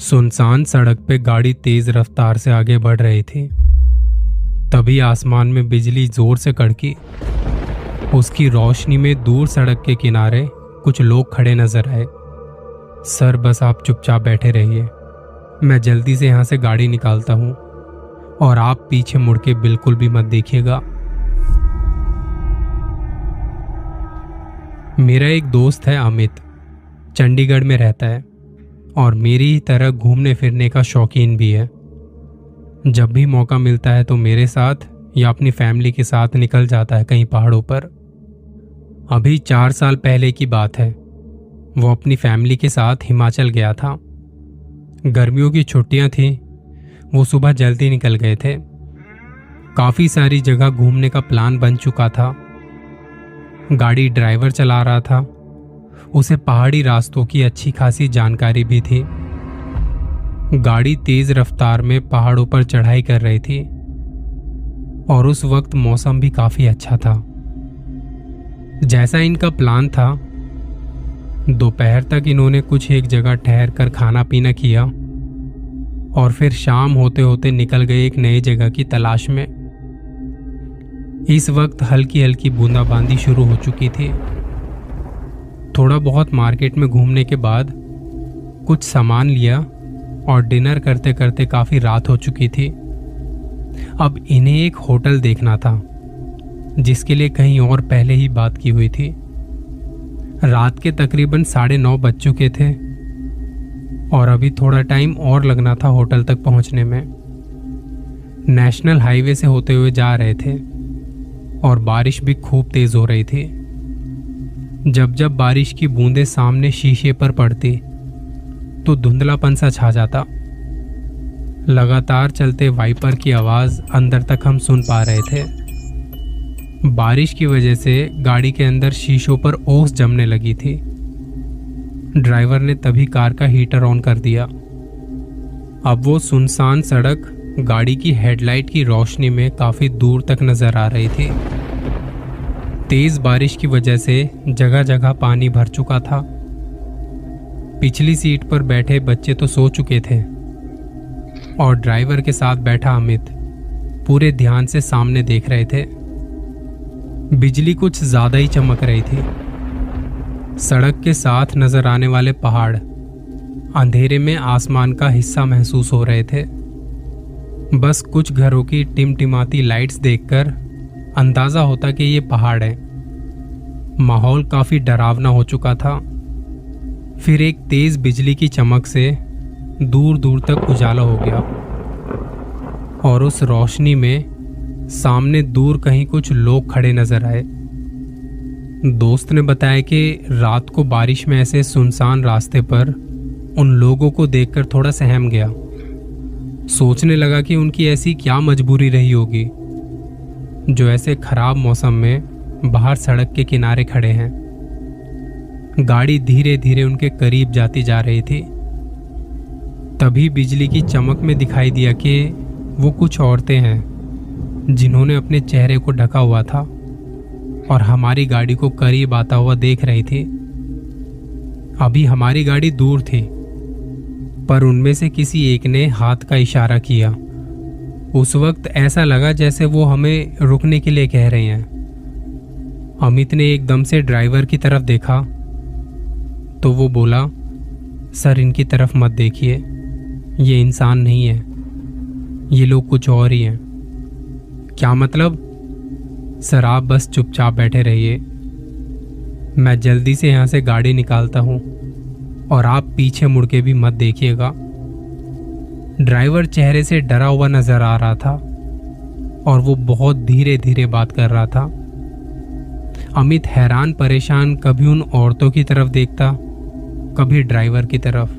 सुनसान सड़क पे गाड़ी तेज रफ्तार से आगे बढ़ रही थी। तभी आसमान में बिजली जोर से कड़की। उसकी रोशनी में दूर सड़क के किनारे कुछ लोग खड़े नजर आए। सर, बस आप चुपचाप बैठे रहिए, मैं जल्दी से यहां से गाड़ी निकालता हूं और आप पीछे मुड़ के बिल्कुल भी मत देखिएगा। मेरा एक दोस्त है अमित, चंडीगढ़ में रहता है और मेरी ही तरह घूमने फिरने का शौकीन भी है। जब भी मौका मिलता है तो मेरे साथ या अपनी फैमिली के साथ निकल जाता है कहीं पहाड़ों पर। अभी 4 साल पहले की बात है, वो अपनी फैमिली के साथ हिमाचल गया था। गर्मियों की छुट्टियां थी, वो सुबह जल्दी निकल गए थे। काफी सारी जगह घूमने का प्लान बन चुका था। गाड़ी ड्राइवर चला रहा था, उसे पहाड़ी रास्तों की अच्छी खासी जानकारी भी थी। गाड़ी तेज रफ्तार में पहाड़ों पर चढ़ाई कर रही थी और उस वक्त मौसम भी काफी अच्छा था। जैसा इनका प्लान था, दोपहर तक इन्होंने कुछ एक जगह ठहर कर खाना पीना किया और फिर शाम होते होते निकल गए एक नई जगह की तलाश में। इस वक्त हल्की हल्की बूंदाबांदी शुरू हो चुकी थी। थोड़ा बहुत मार्केट में घूमने के बाद कुछ सामान लिया और डिनर करते करते काफी रात हो चुकी थी। अब इन्हें एक होटल देखना था जिसके लिए कहीं और पहले ही बात की हुई थी। रात के तकरीबन 9:30 बज चुके थे और अभी थोड़ा टाइम और लगना था होटल तक पहुंचने में। नेशनल हाईवे से होते हुए जा रहे थे और बारिश भी खूब तेज हो रही थी। जब जब बारिश की बूंदें सामने शीशे पर पड़ती तो धुंधलापन सा छा जाता। लगातार चलते वाइपर की आवाज अंदर तक हम सुन पा रहे थे। बारिश की वजह से गाड़ी के अंदर शीशों पर ओस जमने लगी थी। ड्राइवर ने तभी कार का हीटर ऑन कर दिया। अब वो सुनसान सड़क गाड़ी की हेडलाइट की रोशनी में काफी दूर तक नजर आ रही थी। तेज बारिश की वजह से जगह जगह पानी भर चुका था। पिछली सीट पर बैठे बच्चे तो सो चुके थे और ड्राइवर के साथ बैठा अमित पूरे ध्यान से सामने देख रहे थे। बिजली कुछ ज्यादा ही चमक रही थी। सड़क के साथ नजर आने वाले पहाड़ अंधेरे में आसमान का हिस्सा महसूस हो रहे थे। बस कुछ घरों की टिमटिमाती लाइट्स देखकर अंदाजा होता कि ये पहाड़ है। माहौल काफी डरावना हो चुका था। फिर एक तेज बिजली की चमक से दूर दूर तक उजाला हो गया और उस रोशनी में सामने दूर कहीं कुछ लोग खड़े नजर आए। दोस्त ने बताया कि रात को बारिश में ऐसे सुनसान रास्ते पर उन लोगों को देखकर थोड़ा सहम गया। सोचने लगा कि उनकी ऐसी क्या मजबूरी रही होगी जो ऐसे खराब मौसम में बाहर सड़क के किनारे खड़े हैं। गाड़ी धीरे धीरे उनके करीब जाती जा रही थी। तभी बिजली की चमक में दिखाई दिया कि वो कुछ औरतें हैं जिन्होंने अपने चेहरे को ढका हुआ था और हमारी गाड़ी को करीब आता हुआ देख रही थी। अभी हमारी गाड़ी दूर थी पर उनमें से किसी एक ने हाथ का इशारा किया। उस वक्त ऐसा लगा जैसे वो हमें रुकने के लिए कह रहे हैं। अमित ने एकदम से ड्राइवर की तरफ देखा तो वो बोला, सर इनकी तरफ मत देखिए, ये इंसान नहीं है, ये लोग कुछ और ही हैं। क्या मतलब? सर आप बस चुपचाप बैठे रहिए, मैं जल्दी से यहां से गाड़ी निकालता हूं और आप पीछे मुड़ के भी मत देखिएगा। ड्राइवर चेहरे से डरा हुआ नजर आ रहा था और वो बहुत धीरे धीरे बात कर रहा था। अमित हैरान परेशान कभी उन औरतों की तरफ देखता, कभी ड्राइवर की तरफ।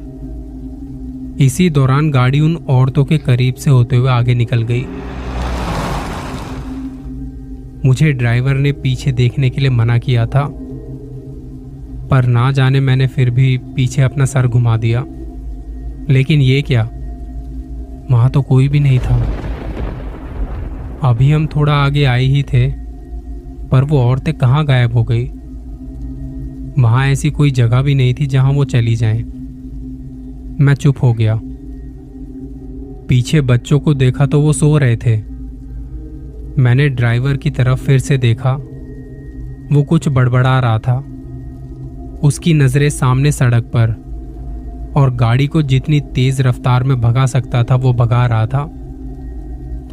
इसी दौरान गाड़ी उन औरतों के करीब से होते हुए आगे निकल गई। मुझे ड्राइवर ने पीछे देखने के लिए मना किया था पर ना जाने मैंने फिर भी पीछे अपना सर घुमा दिया। लेकिन ये क्या, वहां तो कोई भी नहीं था। अभी हम थोड़ा आगे आए ही थे पर वो औरतें कहाँ गायब हो गई। वहां ऐसी कोई जगह भी नहीं थी जहां वो चली जाएं। मैं चुप हो गया। पीछे बच्चों को देखा तो वो सो रहे थे। मैंने ड्राइवर की तरफ फिर से देखा, वो कुछ बड़बड़ा रहा था। उसकी नजरें सामने सड़क पर, और गाड़ी को जितनी तेज रफ्तार में भगा सकता था वो भगा रहा था।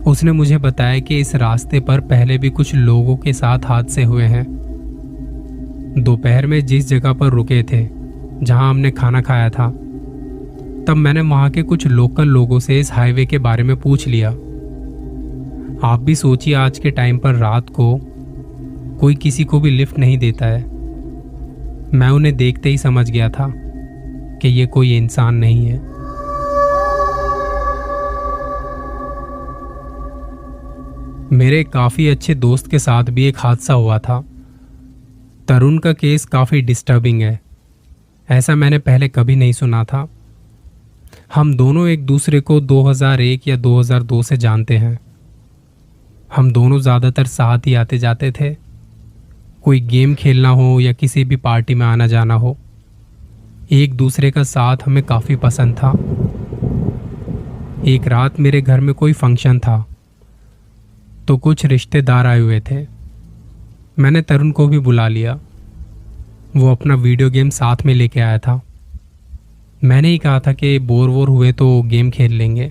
उसने मुझे बताया कि इस रास्ते पर पहले भी कुछ लोगों के साथ हादसे हुए हैं। दोपहर में जिस जगह पर रुके थे, जहां हमने खाना खाया था, तब मैंने वहां के कुछ लोकल लोगों से इस हाईवे के बारे में पूछ लिया। आप भी सोचिए, आज के टाइम पर रात को कोई किसी को भी लिफ्ट नहीं देता है। मैं उन्हें देखते ही समझ गया था कि ये कोई इंसान नहीं है। मेरे काफी अच्छे दोस्त के साथ भी एक हादसा हुआ था। तरुण का केस काफी डिस्टर्बिंग है, ऐसा मैंने पहले कभी नहीं सुना था। हम दोनों एक दूसरे को 2001 या 2002 से जानते हैं। हम दोनों ज्यादातर साथ ही आते जाते थे, कोई गेम खेलना हो या किसी भी पार्टी में आना जाना हो। एक दूसरे का साथ हमें काफी पसंद था। एक रात मेरे घर में कोई फंक्शन था, तो कुछ रिश्तेदार आए हुए थे। मैंने तरुण को भी बुला लिया। वो अपना वीडियो गेम साथ में लेके आया था। मैंने ही कहा था कि बोर वोर हुए तो गेम खेल लेंगे।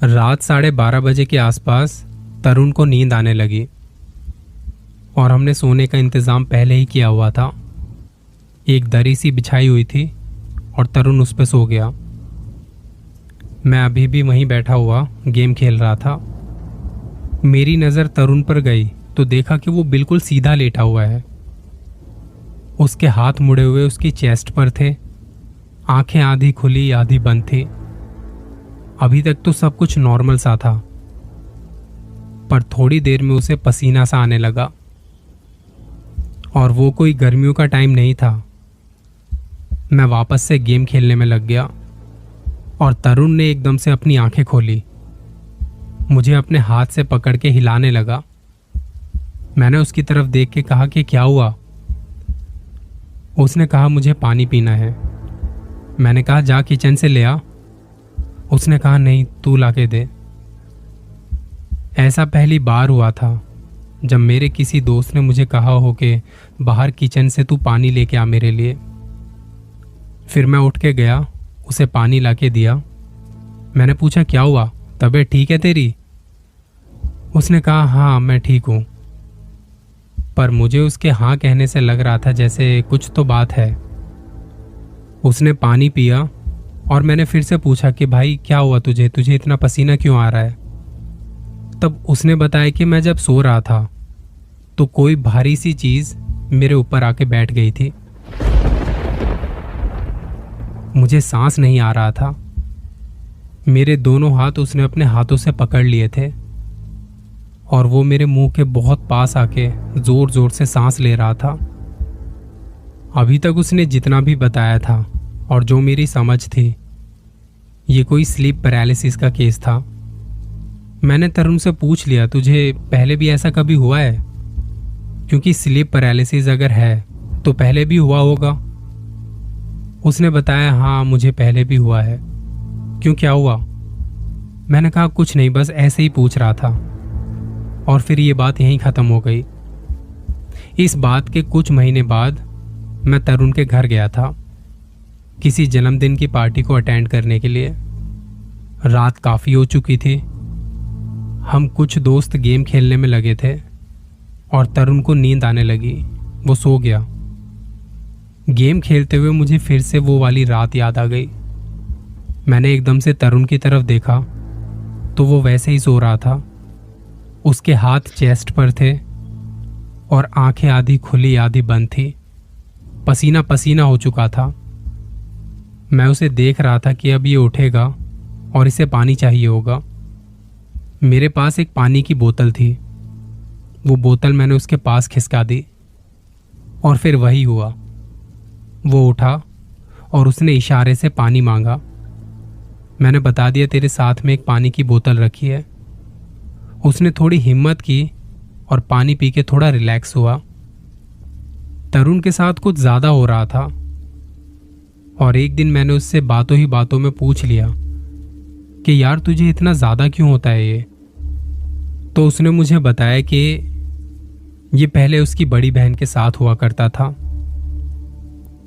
रात 12:30 बजे के आसपास तरुण को नींद आने लगी, और हमने सोने का इंतज़ाम पहले ही किया हुआ था। एक दरी सी बिछाई हुई थी और तरुण उस पर सो गया। मैं अभी भी वहीं बैठा हुआ गेम खेल रहा था। मेरी नज़र तरुण पर गई तो देखा कि वो बिल्कुल सीधा लेटा हुआ है। उसके हाथ मुड़े हुए उसकी चेस्ट पर थे, आंखें आधी खुली आधी बंद थी। अभी तक तो सब कुछ नॉर्मल सा था, पर थोड़ी देर में उसे पसीना सा आने लगा, और वो कोई गर्मियों का टाइम नहीं था। मैं वापस से गेम खेलने में लग गया, और तरुण ने एकदम से अपनी आंखें खोली। मुझे अपने हाथ से पकड़ के हिलाने लगा। मैंने उसकी तरफ देख के कहा कि क्या हुआ? उसने कहा मुझे पानी पीना है। मैंने कहा जा किचन से ले आ। उसने कहा नहीं, तू लाके दे। ऐसा पहली बार हुआ था जब मेरे किसी दोस्त ने मुझे कहा हो कि बाहर किचन से तू पानी लेके आ मेरे लिए। फिर मैं उठ के गया, उसे पानी लाके दिया। मैंने पूछा क्या हुआ, तबीयत ठीक है तेरी? उसने कहा हाँ मैं ठीक हूं। पर मुझे उसके हाँ कहने से लग रहा था जैसे कुछ तो बात है। उसने पानी पिया, और मैंने फिर से पूछा कि भाई क्या हुआ तुझे इतना पसीना क्यों आ रहा है? तब उसने बताया कि मैं जब सो रहा था तो कोई भारी सी चीज मेरे ऊपर आके बैठ गई थी। मुझे सांस नहीं आ रहा था। मेरे दोनों हाथ उसने अपने हाथों से पकड़ लिए थे, और वो मेरे मुंह के बहुत पास आके जोर जोर से सांस ले रहा था। अभी तक उसने जितना भी बताया था और जो मेरी समझ थी, ये कोई स्लीप पैरालिसिस का केस था। मैंने तरुण से पूछ लिया तुझे पहले भी ऐसा कभी हुआ है? क्योंकि स्लीप पैरालिसिस अगर है तो पहले भी हुआ होगा। उसने बताया हाँ मुझे पहले भी हुआ है। क्यों, क्या हुआ? मैंने कहा कुछ नहीं, बस ऐसे ही पूछ रहा था। और फिर ये बात यहीं खत्म हो गई। इस बात के कुछ महीने बाद मैं तरुण के घर गया था किसी जन्मदिन की पार्टी को अटेंड करने के लिए। रात काफी हो चुकी थी। हम कुछ दोस्त गेम खेलने में लगे थे, और तरुण को नींद आने लगी। वो सो गया। गेम खेलते हुए मुझे फिर से वो वाली रात याद आ गई। मैंने एकदम से तरुण की तरफ देखा तो वो वैसे ही सो रहा था। उसके हाथ चेस्ट पर थे, और आंखें आधी खुली आधी बंद थी। पसीना पसीना हो चुका था। मैं उसे देख रहा था कि अब ये उठेगा और इसे पानी चाहिए होगा। मेरे पास एक पानी की बोतल थी। वो बोतल मैंने उसके पास खिसका दी, और फिर वही हुआ। वो उठा और उसने इशारे से पानी मांगा। मैंने बता दिया तेरे साथ में एक पानी की बोतल रखी है। उसने थोड़ी हिम्मत की और पानी पी के थोड़ा रिलैक्स हुआ। तरुण के साथ कुछ ज्यादा हो रहा था, और एक दिन मैंने उससे बातों ही बातों में पूछ लिया कि यार तुझे इतना ज़्यादा क्यों होता है ये। तो उसने मुझे बताया कि ये पहले उसकी बड़ी बहन के साथ हुआ करता था।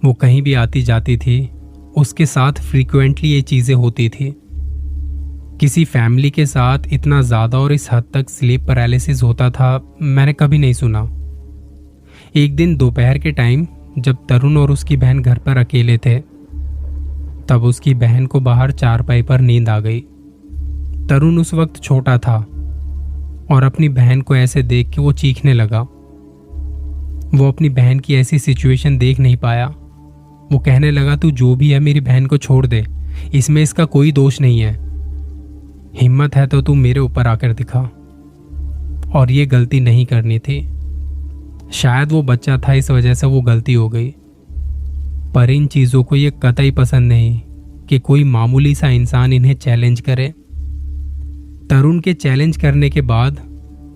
वो कहीं भी आती जाती थी, उसके साथ फ्रीक्वेंटली ये चीज़ें होती थी। किसी फैमिली के साथ इतना ज़्यादा और इस हद तक स्लीप पैरालिसिस होता था मैंने कभी नहीं सुना। एक दिन दोपहर के टाइम जब तरुण और उसकी बहन घर पर अकेले थे, तब उसकी बहन को बाहर चारपाई पर नींद आ गई। तरुण उस वक्त छोटा था और अपनी बहन को ऐसे देख के वो चीखने लगा। वो अपनी बहन की ऐसी सिचुएशन देख नहीं पाया। वो कहने लगा, तू जो भी है मेरी बहन को छोड़ दे, इसमें इसका कोई दोष नहीं है। हिम्मत है तो तू मेरे ऊपर आकर दिखा। और ये गलती नहीं करनी थी। शायद वो बच्चा था, इस वजह से वो गलती हो गई। पर इन चीज़ों को ये कतई पसंद नहीं कि कोई मामूली सा इंसान इन्हें चैलेंज करे। तरुण के चैलेंज करने के बाद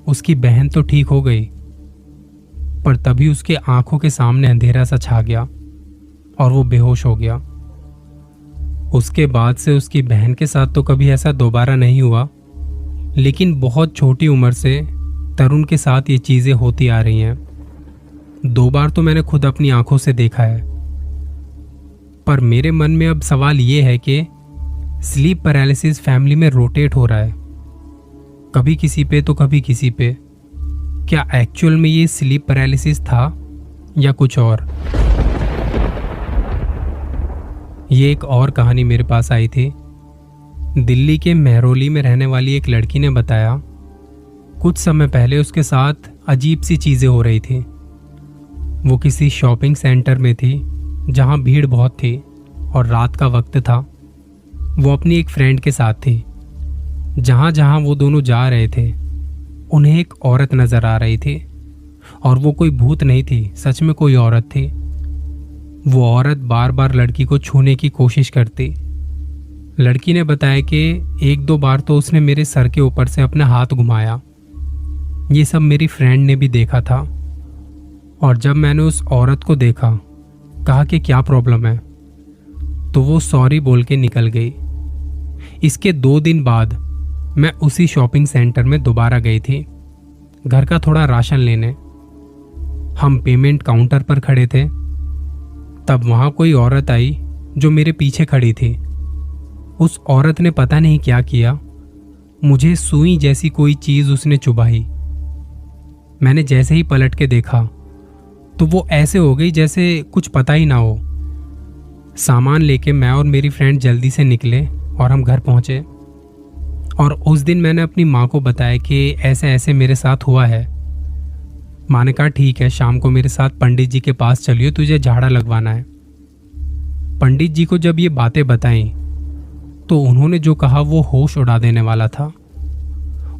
उसकी बहन तो ठीक हो गई, पर तभी उसके आंखों के सामने अंधेरा सा छा गया और वो बेहोश हो गया। उसके बाद से उसकी बहन के साथ तो कभी ऐसा दोबारा नहीं हुआ, लेकिन बहुत छोटी उम्र से तरुण के साथ ये चीज़ें होती आ रही हैं। 2 बार तो मैंने खुद अपनी आंखों से देखा है। पर मेरे मन में अब सवाल ये है कि स्लीप पैरालिसिस फैमिली में रोटेट हो रहा है, कभी किसी पे तो कभी किसी पे। क्या एक्चुअल में ये स्लीप पैरालिसिस था या कुछ और? ये एक और कहानी मेरे पास आई थी। दिल्ली के मेहरौली में रहने वाली एक लड़की ने बताया, कुछ समय पहले उसके साथ अजीब सी चीज़ें हो रही थी। वो किसी शॉपिंग सेंटर में थी जहां भीड़ बहुत थी और रात का वक्त था। वो अपनी एक फ्रेंड के साथ थी। जहां जहां वो दोनों जा रहे थे उन्हें एक औरत नजर आ रही थी, और वो कोई भूत नहीं थी, सच में कोई औरत थी। वो औरत बार बार लड़की को छूने की कोशिश करती। लड़की ने बताया कि 1-2 बार तो उसने मेरे सर के ऊपर से अपना हाथ घुमाया। ये सब मेरी फ्रेंड ने भी देखा था। और जब मैंने उस औरत को देखा, कहा कि क्या प्रॉब्लम है, तो वो सॉरी बोल के निकल गई। इसके 2 दिन बाद मैं उसी शॉपिंग सेंटर में दोबारा गई थी, घर का थोड़ा राशन लेने। हम पेमेंट काउंटर पर खड़े थे, तब वहां कोई औरत आई जो मेरे पीछे खड़ी थी। उस औरत ने पता नहीं क्या किया, मुझे सुई जैसी कोई चीज उसने चुभाई। मैंने जैसे ही पलट के देखा तो वो ऐसे हो गई जैसे कुछ पता ही ना हो। सामान लेके मैं और मेरी फ्रेंड जल्दी से निकले और हम घर पहुंचे। और उस दिन मैंने अपनी माँ को बताया कि ऐसे ऐसे मेरे साथ हुआ है। माँ ने कहा, ठीक है, शाम को मेरे साथ पंडित जी के पास चलियो, तुझे झाड़ा लगवाना है। पंडित जी को जब ये बातें बताई तो उन्होंने जो कहा वो होश उड़ा देने वाला था।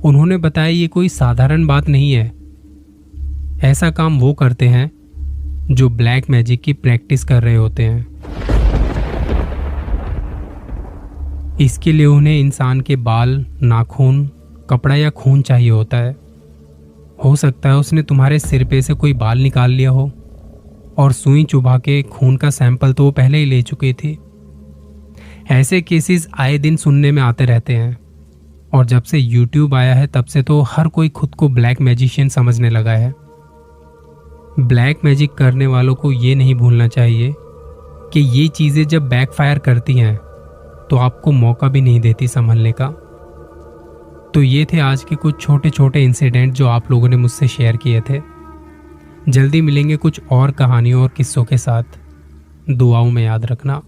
उन्होंने बताया, ये कोई साधारण बात नहीं है। ऐसा काम वो करते हैं जो ब्लैक मैजिक की प्रैक्टिस कर रहे होते हैं। इसके लिए उन्हें इंसान के बाल, नाखून, कपड़ा या खून चाहिए होता है। हो सकता है उसने तुम्हारे सिर पे से कोई बाल निकाल लिया हो, और सुई चुभा के खून का सैंपल तो वो पहले ही ले चुकी थी। ऐसे केसेस आए दिन सुनने में आते रहते हैं। और जब से YouTube आया है तब से तो हर कोई खुद को ब्लैक मैजिशियन समझने लगा है। ब्लैक मैजिक करने वालों को ये नहीं भूलना चाहिए कि ये चीज़ें जब बैकफायर करती हैं तो आपको मौका भी नहीं देती संभलने का। तो ये थे आज के कुछ छोटे छोटे इंसिडेंट जो आप लोगों ने मुझसे शेयर किए थे। जल्दी मिलेंगे कुछ और कहानियों और किस्सों के साथ। दुआओं में याद रखना।